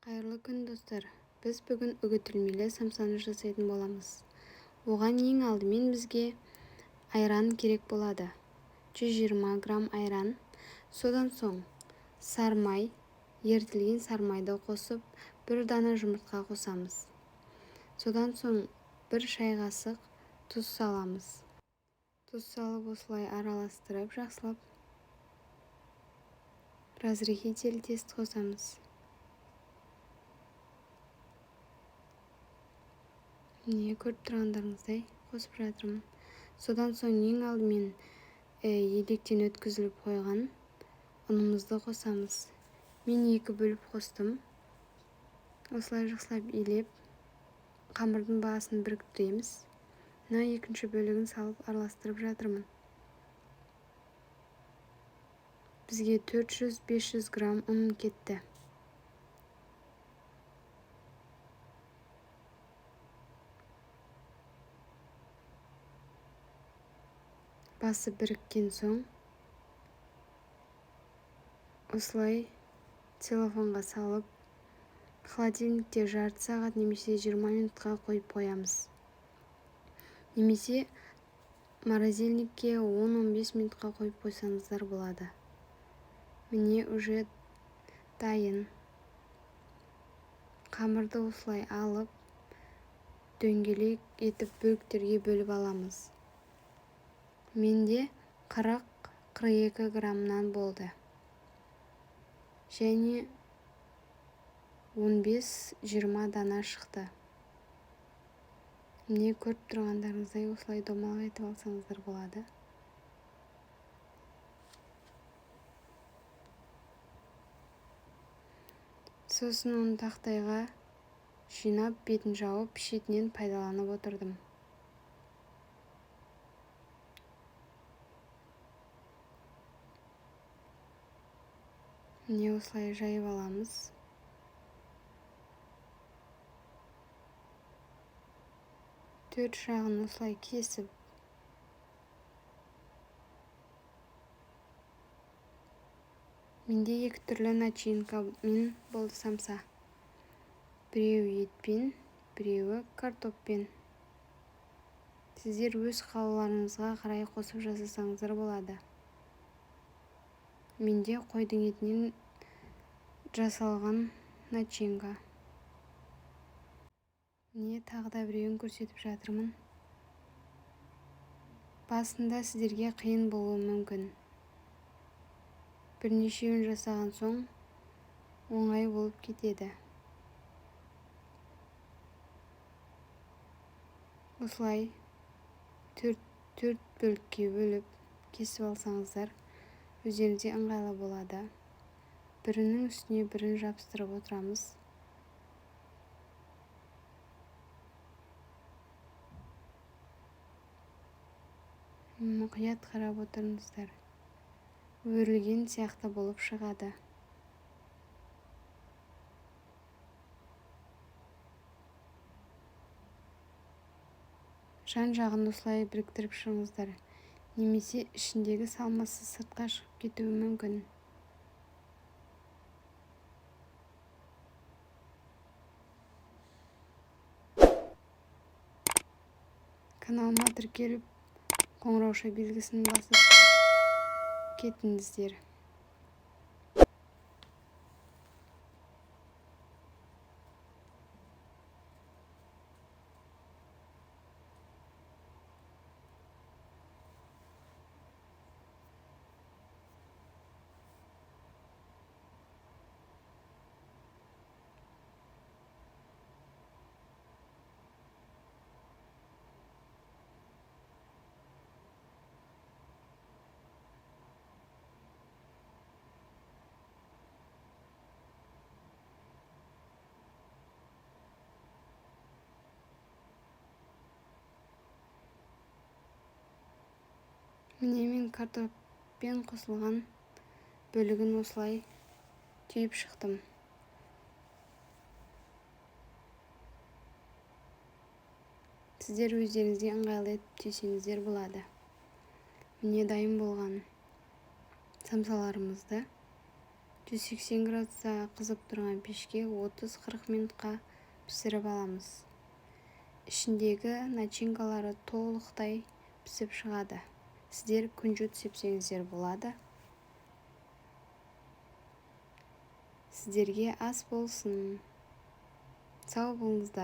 Қайырлы күн достар. Біз бүгін үгітілмелі самсаны жасайтын боламыз. Оған ең алдымен бізге айран керек болады. 120 грамм айран. Содан соң сармай, ертілген сармайды қосып, бір дана жұмыртқа қосамыз. Содан соң бір шай қасық тұз саламыз. Тұз салып осылай араластырып, жақсылап разрыхитель тест қосамыз. Міне көріп тұрғандарыңыздай қосып жатырмын. Содан соң ең алдымен електен өткізіліп қойған ұнымызды қосамыз. Мен 2 бөліп қостым. Осылай жақсылап илеп, қамырдың басын біріктіреміз. Мына екінші бөлігін салып араластырып жатырмын. Бізге 400-500 грамм ұн кетті. Басы біріккен соң осылай целлофанға салып, холодильникте жарты сағат немесе 20 минутқа қойып қоямыз. Немесе морозильникке 10-15 минутқа қойып қойсаңыздар болады. Міне уже дайын. Қамырды осылай алып, дөңгелек етіп бөліктерге бөліп аламыз. Менде 40-42 граммнан болды. Және 15-20 дана шықты. Міне көріп тұрғандарыңыздай осылай домалақ етіп алсаңыздар болады. Сосын оны тақтайға жинап, бетін жауып, шетінен пайдаланып отырдым. Міне осылай жайып аламыз. Төрт жағын осылай кесіп, менде 2 түрлі начинкамен болды самса. Біреуі етпен, біреуі картоппен. Сіздер өз қалауларыңызға қарай қосып жасасаңыздар болады. Менде қойдың етінен жасалған начинка. Міне тағы да біреуін көрсетіп жатырмын. Басында сіздерге қиын болуы мүмкін. Бірнешеуін жасаған соң оңай болып кетеді. Осылай 4 бөлікке бөліп кесіп алсаңыздар, өздеріңізге ыңғайлы болады. Бірінің үстіне бірін жабыстырып отырамыз. Мұқият қарап отырыңыздар. Өрілген сияқты болып шығады. Жан жағын осылай біріктіріп шығыңыздар. Немесе ішіндегі салмасы сыртқа шығып кетуі мүмкін. Каналыма тіркеліп, қоңырауша белгісін басып кетіңіздер. Міне мен картоппен қосылған бөлігін осылай түйіп шықтым. Сіздер өздеріңізге ыңғайлы етіп түйсеңіздер болады. Міне дайын болған самсаларымызды 180 градуста қызып тұрған пешке 30-40 минутқа пісіріп аламыз. Ішіндегі начинкалары толықтай пісіп шығады. Сіздер күнжіт сепсеңіздер болады. Сіздерге ас болсын. Сау болыңыздар.